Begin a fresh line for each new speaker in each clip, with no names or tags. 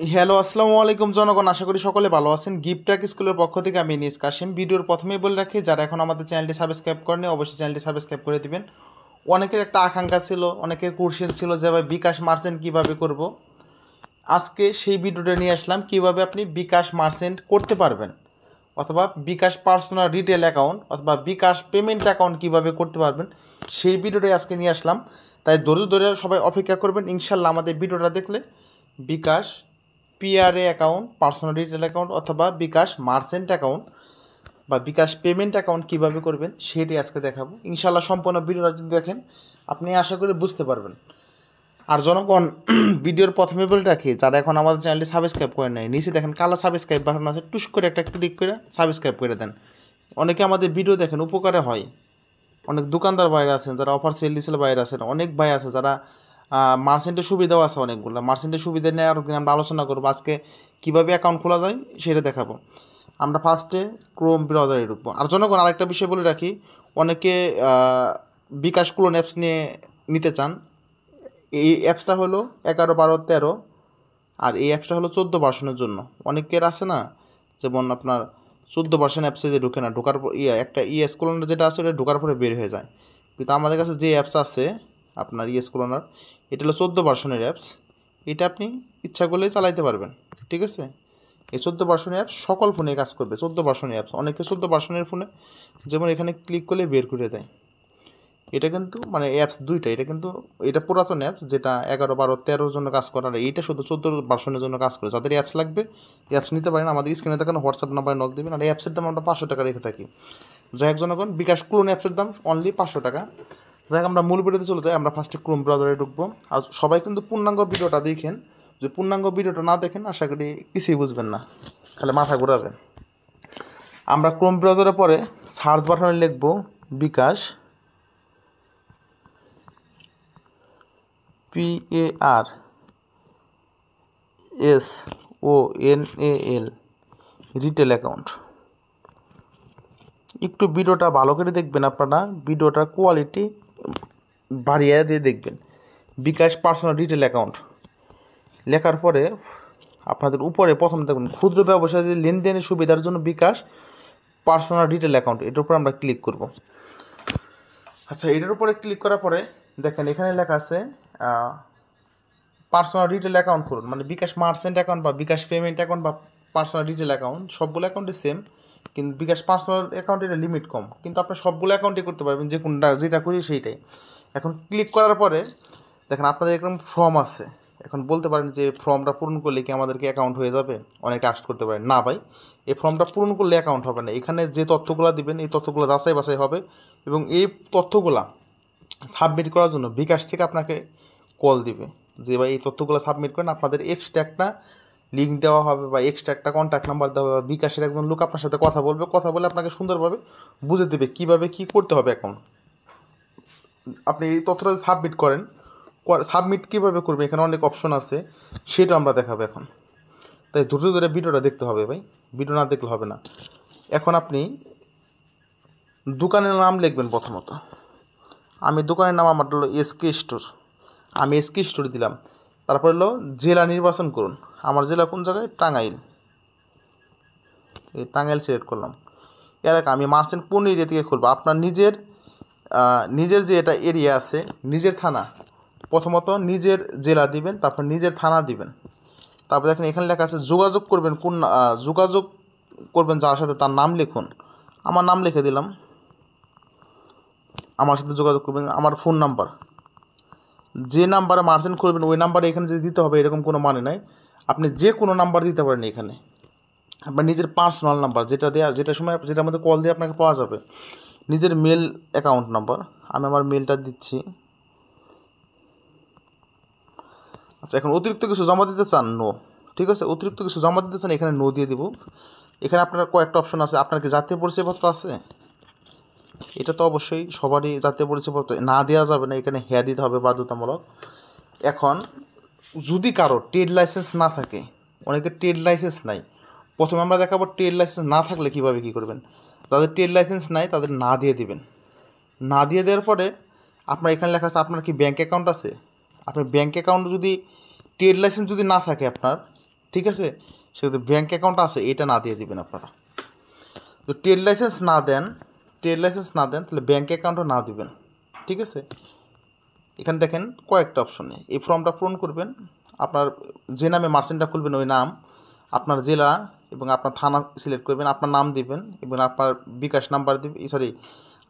Hello, আসসালামু আলাইকুম জনগণ। আশা করি সকলে ভালো আছেন। গিফট্যাক স্কুলের পক্ষ থেকে আমি নিস কাশিম। ভিডিওর প্রথমেই বলে রাখি, যারা এখন আমাদের চ্যানেলটি সাবস্ক্রাইব করেনি অবশ্যই চ্যানেলটি সাবস্ক্রাইব করে দিবেন। অনেকের একটা আকাঙ্ক্ষা ছিল, অনেকের কোশ্চেন ছিল যে ভাই বিকাশ মার্চেন্ট কীভাবে করব। আজকে সেই ভিডিওটা নিয়ে আসলাম, কীভাবে আপনি বিকাশ মার্চেন্ট করতে পারবেন, অথবা বিকাশ পার্সোনাল রিটেল অ্যাকাউন্ট অথবা বিকাশ পেমেন্ট অ্যাকাউন্ট কীভাবে করতে পারবেন, সেই ভিডিওটাই আজকে নিয়ে আসলাম। তাই ধৈর্য ধরে সবাই অপেক্ষা করবেন। ইনশাল্লাহ আমাদের ভিডিওটা দেখলে bKash PRA account, personal retail account অথবা বিকাশ মার্চেন্ট অ্যাকাউন্ট বা বিকাশ পেমেন্ট অ্যাকাউন্ট কীভাবে করবেন সেটি আজকে দেখাবো। ইনশাল্লাহ সম্পূর্ণ ভিডিওটা যদি দেখেন আপনি আশা করি বুঝতে পারবেন। আর জনগণ, ভিডিওর প্রথমে বলে রাখি, যারা এখন আমাদের চ্যানেলটি সাবস্ক্রাইব করে নেয়, নিচে দেখেন কালো সাবস্ক্রাইব বাটন আছে, টুস করে একটা ক্লিক করে সাবস্ক্রাইব করে দেন। অনেকে আমাদের ভিডিও দেখেন, উপকারে হয়। অনেক দোকানদার বাইরে আছেন যারা অফার সেল দিয়েছিল, বাইরে আছেন অনেক ভাই আছে যারা মার্চেন্টের সুবিধাও আছে অনেকগুলো। মার্চেন্টের সুবিধা নিয়ে আর আমরা আলোচনা করবো। আজকে কীভাবে অ্যাকাউন্ট খোলা যায় সেটা দেখাবো। আমরা ফার্স্টে ক্রোম ব্রাউজারে ঢুকবো। আর জনগণ, আরেকটা বিষয় বলে রাখি, অনেকে বিকাশ ক্লোন অ্যাপস নিতে চান। এই অ্যাপসটা হলো 11, 12, 13, আর এই অ্যাপসটা হলো 14 ভার্সনের জন্য। অনেকের আছে না, যেমন আপনার 14 ভার্সন অ্যাপসে যে ঢুকে না, ঢোকার পর একটা ইএস ক্লোনার যেটা আছে ওটা ঢোকার পরে বের হয়ে যায়। কিন্তু আমাদের কাছে যে অ্যাপস আছে আপনার ইএস ক্লোনার, এটা হলো 14 ভার্সনের অ্যাপস। এটা আপনি ইচ্ছা করলেই চালাইতে পারবেন, ঠিক আছে। এই 14 ভার্সনের অ্যাপস সকল ফোনে কাজ করবে। 14 ভার্সনের অ্যাপস, অনেকে 14 ভার্সনের ফোনে যেমন এখানে ক্লিক করলে বের করে দেয়। এটা কিন্তু মানে অ্যাপস দুইটা, এটা পুরাতন অ্যাপস যেটা 11, 12, 13 জন্য কাজ করে, আর এইটা শুধু 14 ভার্সনের জন্য কাজ করে। যাদের অ্যাপস লাগবে অ্যাপস নিতে পারেন, আমাদের স্ক্রিনে দেখানো হোয়াটসঅ্যাপ নাম্বারে নক দেবেন। আর এই অ্যাপসের দাম আমরা 500 টাকা রেখে থাকি। যাই হোক জনগণ, বিকাশ ক্লোন অ্যাপসের দাম অনলি 500 টাকা। যাই হোক, আমরা মূল ভিডিওতে চলে যাই। আমরা ফার্স্টে ক্রোম ব্রাউজারে ঢুকবো। আর সবাই কিন্তু পূর্ণাঙ্গ ভিডিওটা দেখেন। যদি পূর্ণাঙ্গ ভিডিওটা না দেখেন আশা করি কিছুই বুঝবেন না, খালি মাথা ঘোরাবেন। আমরা ক্রোম ব্রাউজারের পরে সার্চ বাটনে লিখব বিকাশ, PARSONAL রিটেল অ্যাকাউন্ট। একটু ভিডিওটা ভালো করে দেখবেন, আপনারা ভিডিওটার কোয়ালিটি বাড়িয়ে দিয়ে দেখবেন। বিকাশ পার্সোনাল রিটেল অ্যাকাউন্ট লেখার পরে আপনাদের উপরে প্রথম দেখুন ক্ষুদ্র ব্যবসায়ীদের লেনদেনের সুবিধার জন্য বিকাশ পার্সোনাল রিটেল অ্যাকাউন্ট, এটার উপরে আমরা ক্লিক করব। আচ্ছা, এটার উপরে ক্লিক করার পরে দেখেন এখানে লেখা আছে পার্সোনাল রিটেল অ্যাকাউন্ট করুন, মানে বিকাশ মার্চেন্ট অ্যাকাউন্ট বা বিকাশ পেমেন্ট অ্যাকাউন্ট বা পার্সোনাল রিটেল অ্যাকাউন্ট, সবগুলো অ্যাকাউন্টই সেম। কিন্তু বিকাশ পার্সোনাল অ্যাকাউন্টের লিমিট কম, কিন্তু আপনি সবগুলো অ্যাকাউন্টই করতে পারবেন, যে কোনটা যেটা করি সেইটাই। এখন ক্লিক করার পরে দেখেন আপনাদের এরকম ফর্ম আছে। এখন বলতে পারেন যে ফর্মটা পূরণ করলে কি আমাদেরকে অ্যাকাউন্ট হয়ে যাবে? অনেকে আশা করতে পারেন। না ভাই, এই ফর্মটা পূরণ করলে অ্যাকাউন্ট হবে না। এখানে যে তথ্যগুলো দিবেন এই তথ্যগুলো যাচাই বাছাই হবে, এবং এই তথ্যগুলা সাবমিট করার জন্য বিকাশ থেকে আপনাকে কল দিবে যে ভাই এই তথ্যগুলো সাবমিট করেন। আপনাদের এক্সট্রা একটা লিঙ্ক দেওয়া হবে বা এক্সট্রা একটা কন্ট্যাক্ট নাম্বার দেওয়া হবে। বিকাশের একজন লোক আপনার সাথে কথা বলবে, কথা বলে আপনাকে সুন্দরভাবে বুঝে দেবে কীভাবে কী করতে হবে অ্যাকাউন্ট। আপনি এই তথ্যটা সাবমিট করেন, সাবমিট কীভাবে করবে এখানে অনেক অপশন আছে, সেটা আমরা দেখাবো এখন। তাই ধৈর্য ধরে ভিডিওটা দেখতে হবে ভাই, ভিডিও না দেখলে হবে না। এখন আপনি দোকানের নাম লিখবেন প্রথমত। আমি দোকানের নাম আমার হলো এসকে স্টোর, আমি এসকে স্টোর দিলাম। তারপর হলো জেলা নির্বাচন করুন। আমার জেলা কোন জায়গায়? টাঙ্গাইল। এই টাঙ্গাইল সিলেক্ট করলাম। এলাকা আমি মার্চেন্ট কোন এরিয়া থেকে খুলবো? আপনার নিজের যে এটা এরিয়া আছে, নিজের থানা, প্রথমত নিজের জেলা দিবেন, তারপর নিজের থানা দিবেন। তারপর দেখেন এখানে লেখা আছে যোগাযোগ করবেন যোগাযোগ করবেন যার সাথে, তার নাম লিখুন। আমার নাম লিখে দিলাম। আমার সাথে যোগাযোগ করবেন, আমার ফোন নাম্বার, যে নাম্বারে মার্চেন্ট করবেন ওই নাম্বারে এখানে যে দিতে হবে এরকম কোনো মানে নাই। আপনি যে কোনো নাম্বার দিতে পারেন এখানে। আপনার নিজের পার্সোনাল নাম্বার যেটার মধ্যে কল দিয়ে আপনাকে পাওয়া যাবে। নিজের মেল অ্যাকাউন্ট নাম্বার, আমি আমার মেলটা দিচ্ছি। আচ্ছা, এখন অতিরিক্ত কিছু জমা দিতে চান? নো। ঠিক আছে, অতিরিক্ত কিছু জমা দিতে চান এখানে নো দিয়ে দিব। এখানে আপনার কয়েকটা অপশন আছে। আপনার কি জাতীয় পরিচয়পত্র আছে? এটা তো অবশ্যই সবারই জাতীয় পরিচয়পত্র, না দেওয়া যাবে না, এখানে হ্যাঁ দিতে হবে বাধ্যতামূলক। এখন যদি কারো ট্রেড লাইসেন্স না থাকে, অনেকের ট্রেড লাইসেন্স নাই, প্রথমে আমরা দেখাবো ট্রেড লাইসেন্স না থাকলে কীভাবে কী করবেন। যাদের ট্রেড লাইসেন্স নাই তাদের না দিয়ে দিবেন। না দিয়ে দেওয়ার পরে আপনার এখানে লেখা আছে আপনার কি ব্যাঙ্ক অ্যাকাউন্ট আছে। আপনার ব্যাঙ্ক অ্যাকাউন্ট যদি ট্রেড লাইসেন্স যদি না থাকে আপনার, ঠিক আছে, সেক্ষেত্রে ব্যাঙ্ক অ্যাকাউন্ট আছে এটা না দিয়ে দিবেন আপনারা। তো ট্রেড লাইসেন্স না দেন তাহলে ব্যাঙ্ক অ্যাকাউন্টও না দিবেন। ঠিক আছে, এখানে দেখেন কয়েকটা অপশনে এই ফর্মটা পূরণ করবেন। আপনার যে নামে মার্চেন্টটা খুলবেন ওই নাম, আপনার জেলা এবং আপনার থানা সিলেক্ট করবেন, আপনার নাম দিবেন এবং আপনার বিকাশ নাম্বার দিবেন,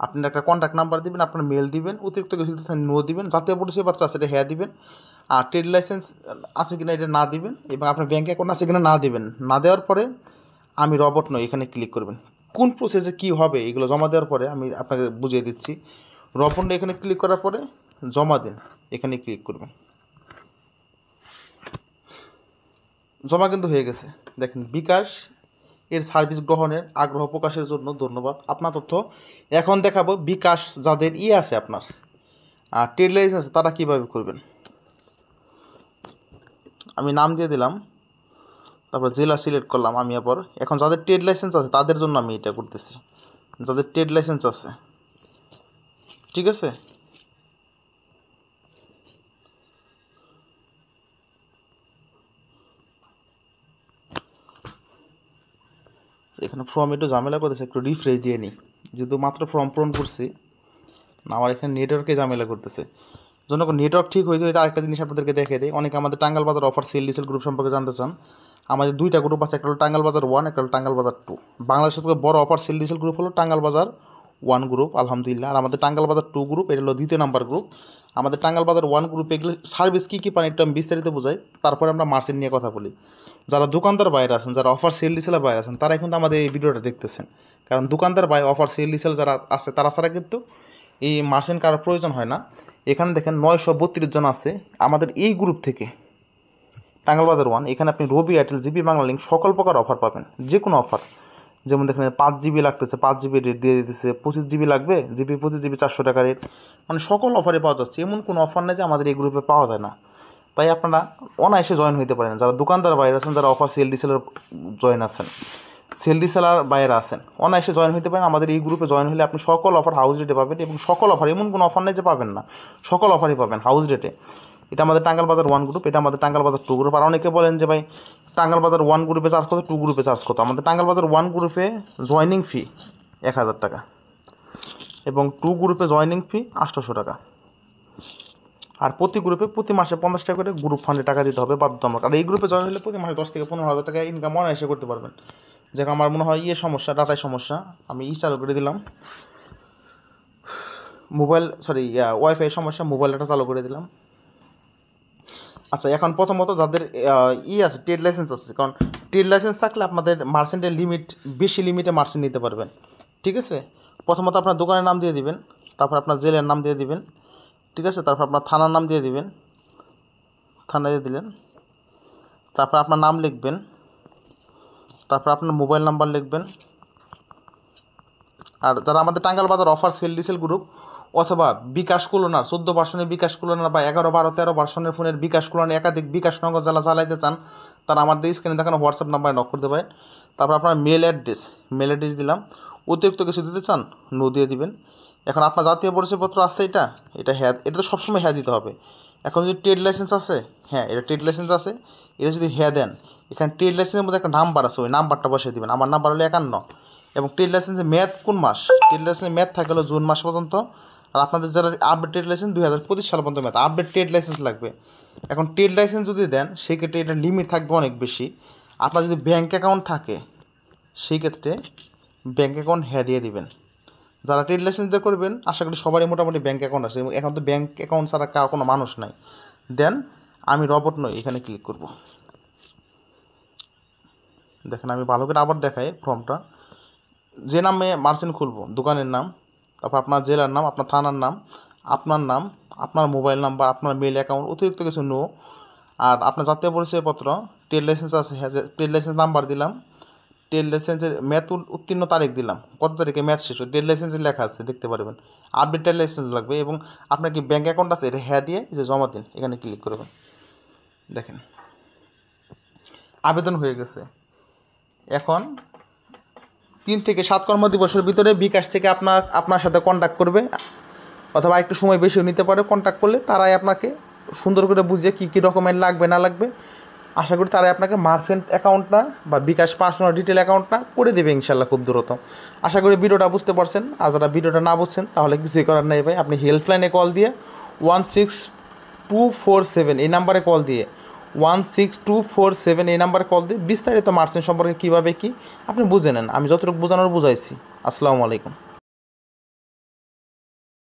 আপনার একটা কন্ট্যাক্ট নাম্বার দিবেন, আপনার মেল দিবেন, অতিরিক্ত কিছু নো দিবেন, জাতীয় পরিচয়পত্র আছে এটা হ্যাঁ দিবেন, আর ট্রেড লাইসেন্স আছে কিনা এটা না দিবেন, এবং আপনার ব্যাঙ্ক অ্যাকাউন্ট আছে কিনা না দিবেন। না দেওয়ার পরে আমি রবট নই এখানে ক্লিক করবেন। কোন প্রসেসে কী হবে এগুলো জমা দেওয়ার পরে আমি আপনাকে বুঝিয়ে দিচ্ছি। রবট নই এখানে ক্লিক করার পরে জমা দিন এখানে ক্লিক করবেন। জমা কিন্তু হয়ে গেছে। দেখেন বিকাশ এর সার্ভিস গ্রহণের আগ্রহ প্রকাশের জন্য ধন্যবাদ। আপনার তথ্য এখন দেখাবো বিকাশ যাদের আছে আপনার আর ট্রেড লাইসেন্স তারা কীভাবে করবেন। আমি নাম দিয়ে দিলাম, তারপর জেলা সিলেক্ট করলাম আমি। আবার এখন যাদের ট্রেড লাইসেন্স আছে তাদের জন্য আমি এটা করতেছি, যাদের ট্রেড লাইসেন্স আছে। ঠিক আছে, এখানে ফর্ম একটু ঝামেলা করতেছে, একটু রিফ্রেশ দিয়ে নিই, যেহেতু মাত্র ফর্ম পূরণ করছি না, আমার এখানে নেটওয়ার্কে ঝামেলা করতেছে। জন্য নেটওয়ার্ক ঠিক হইতে হইতে আরেকটা জিনিস আপনাদেরকে দেখে দিই। অনেকে আমাদের টাঙ্গাল বাজার অফার সেল ডিসেল গ্রুপ সম্পর্কে জানতে চান। আমাদের দুইটা গ্রুপ আছে, একটা হলো টাঙ্গাল বাজার 1, একটা হলো টাঙ্গাল বাজার 2। বাংলাদেশের থেকে বড় অফার সেল ডিসেল গ্রুপ হলো টাঙ্গাল বাজার 1 গ্রুপ আলহামদুলিল্লাহ, আর আমাদের টাঙ্গাল বাজার 2 গ্রুপ এটা হলো দ্বিতীয় নাম্বার গ্রুপ। আমাদের টাঙ্গাল বাজার 1 গ্রুপে এগুলো সার্ভিস কী কী পান একটু আমি বিস্তারিত বোঝাই, তারপরে আমরা মার্চেন্ট নিয়ে কথা বলি। যারা দোকানদার বাইরে আছেন, যারা অফার সেল ডিসেলের বাইরে আছেন, তারা কিন্তু আমাদের এই ভিডিওটা দেখতেছেন, কারণ দোকানদার বাইরে অফার সেল ডিসেল যারা আছে তারা ছাড়া কিন্তু এই মার্চেন্ট কারার প্রয়োজন হয় না। এখানে দেখেন 932 জন আছে আমাদের এই গ্রুপ থেকে টাঙ্গাল বাজার 1। এখানে আপনি রবি এয়ারটেল জিবি বাংলা লিঙ্ক সকল প্রকার অফার পাবেন, যে কোনো অফার। যেমন দেখেন 5 জিবি লাগতেছে, 5 জিবি রেট দিয়ে দিতেছে, 25 জিবি লাগবে, 25 জিবি 400 টাকা রেট, মানে সকল অফারে পাওয়া যাচ্ছে। এমন কোনো অফার নেই যে আমাদের এই গ্রুপে পাওয়া যায় না। তাই আপনারা অনায়াসে জয়েন হতে পারেন, যারা দোকানদার বাইরে আছেন, যারা অফার সেল ডিসেলার জয়েন আছেন, সেল ডিসেলার বাইরে আছেন, অনায়াসে জয়েন হতে পারেন। আমাদের এই গ্রুপে জয়েন হলে আপনি সকল অফার হাউস রেটে পাবেন, এবং সকল অফার, এমন কোনো অফার নেই যে পাবেন না, সকল অফারই পাবেন হাউস রেটে। এটা আমাদের টাঙ্গাল বাজার 1 গ্রুপ, এটা আমাদের টাঙ্গাল বাজার 2 গ্রুপ। আর অনেকে বলেন যে ভাই টাঙ্গাল বাজার 1 গ্রুপে চার্জ কত, 2 গ্রুপে চার্জ কত। আমাদের টাঙ্গাল বাজার 1 গ্রুপে জয়নিং ফি 1000 টাকা এবং 2 গ্রুপে জয়নিং ফি 800 টাকা। আর প্রতি গ্রুপে প্রতি মাসে 50 টাকা করে গ্রুপ ফান্ডে টাকা দিতে হবে বাধ্যতামূলক। আর এই গ্রুপে জয়েন হলে প্রতি মাসে 10 থেকে 15,000 টাকা ইনকাম অনায়াসে করতে পারবেন। যেমন আমার মনে হয় সমস্যা, ডাটায় সমস্যা, আমি চালু করে দিলাম, ওয়াইফাই সমস্যা, মোবাইল ডাটা চালু করে দিলাম। আচ্ছা, এখন প্রথমত যাদের আছে ট্রেড লাইসেন্স আছে, কারণ ট্রেড লাইসেন্স থাকলে আপনাদের মার্চেন্টের লিমিট বেশি লিমিটে মার্চেন্ট নিতে পারবেন। ঠিক আছে, প্রথমত আপনার দোকানের নাম দিয়ে দিবেন, তারপর আপনার জেলার নাম দিয়ে দিবেন। ঠিক আছে, তারপর আপনার থানার নাম দিয়ে দিবেন, থানা দিয়ে দিলেন, তারপর আপনার নাম লিখবেন, তারপর আপনার মোবাইল নাম্বার লিখবেন। আর যারা আমাদের টাঙ্গাল বাজার অফার সেল ডিসেল গ্রুপ অথবা বিকাশ কুলনার 14 ভার্সনের বিকাশ কুলনার বা 11, 12, 13 ভার্সনের ফোনের বিকাশ কুলনার একাধিক বিকাশ নগদ যারা চালাইতে চান, তারা আমাদের স্ক্রিনে দেখানো হোয়াটসঅ্যাপ নাম্বারে নক করতে পারেন। তারপর আপনার মেল অ্যাড্রেস দিলাম। অতিরিক্ত কিছু দিতে চান নো দিয়ে দিবেন। এখন আপনার জাতীয় পরিচয়পত্র আছে, এটা হ্যাঁ, এটা তো সবসময় হ্যাঁ দিতে হবে। এখন যদি ট্রেড লাইসেন্স আছে, হ্যাঁ এটা ট্রেড লাইসেন্স আছে, এটা যদি হ্যাঁ দেন, এখানে ট্রেড লাইসেন্সের মধ্যে একটা নাম্বার আছে, ওই নাম্বারটা বসিয়ে দেবেন। আমার নাম্বার হলো 51। এবং ট্রেড লাইসেন্সের মেয়াদ কোন মাস, ট্রেড লাইসেন্সের মেয়াদ থাকে হলো জুন মাস পর্যন্ত। আর আপনাদের যারা আপডেট ট্রেড লাইসেন্স 2025 সাল পর্যন্ত মেয়াদ, আপডেট ট্রেড লাইসেন্স লাগবে। এখন ট্রেড লাইসেন্স যদি দেন সেক্ষেত্রে এটা লিমিট থাকবে অনেক বেশি। আপনার যদি ব্যাঙ্ক অ্যাকাউন্ট থাকে সেই ক্ষেত্রে ব্যাঙ্ক অ্যাকাউন্ট হ্যাঁ দিয়ে দিবেন। যারা ট্রেড লাইসেন্স দিয়ে করবেন আশা করি সবারই মোটামুটি ব্যাঙ্ক অ্যাকাউন্ট আছে, এবং এখন তো ব্যাঙ্ক অ্যাকাউন্ট ছাড়া কারো কোনো মানুষ নাই। দেন আমি রবট নই এখানে ক্লিক করব। দেখেন আমি ভালো করে আবার দেখাই ফর্মটা। যে নামে মার্চেন্ট খুলবো, দোকানের নাম, তারপর আপনার জেলার নাম, আপনার থানার নাম, আপনার মোবাইল নাম্বার, আপনার মেল অ্যাকাউন্ট, অতিরিক্ত কিছু নো। আর আপনার জাতীয় পরিচয়পত্র, ট্রেড লাইসেন্স আছে, ট্রেড লাইসেন্স নাম্বার দিলাম, ট্রেড লাইসেন্সের ম্যাথ উত্তীর্ণ তারিখ দিলাম, কত তারিখে ম্যাথ শেষ, ট্রেড লাইসেন্সে লেখা আছে দেখতে পারবেন। আপডেট ট্রেড লাইসেন্স লাগবে, এবং আপনার কি ব্যাঙ্ক অ্যাকাউন্ট আছে এটা হ্যাঁ দিয়ে যে জমা দিন এখানে ক্লিক করবেন। দেখেন আবেদন হয়ে গেছে। এখন 3 থেকে 7 কর্মদিবসের ভিতরে বিকাশ থেকে আপনার সাথে কন্ট্যাক্ট করবে, অথবা একটু সময় বেশিও নিতে পারে। কন্ট্যাক্ট করলে তারাই আপনাকে সুন্দর করে বুঝিয়ে কী কী ডকুমেন্ট লাগবে না লাগবে আশা করি তারা আপনাকে মার্চেন্ট অ্যাকাউন্টটা বা বিকাশ পার্সোনাল ডিটেল অ্যাকাউন্টটা করে দেবে ইনশাল্লাহ খুব দ্রুত। আশা করি ভিডিওটা বুঝতে পারছেন। আর যারা ভিডিওটা না বুঝছেন তাহলে কিছুই করার নেই ভাই, আপনি হেল্পলাইনে কল দিয়ে 16247 এই নাম্বারে কল দিয়ে 16247 এই নাম্বারে কল দিয়ে বিস্তারিত মার্চেন্ট সম্পর্কে কীভাবে কী আপনি বুঝে নেন। আমি যতটুকু বোঝানোর বুঝাইছি। আসসালামু আলাইকুম।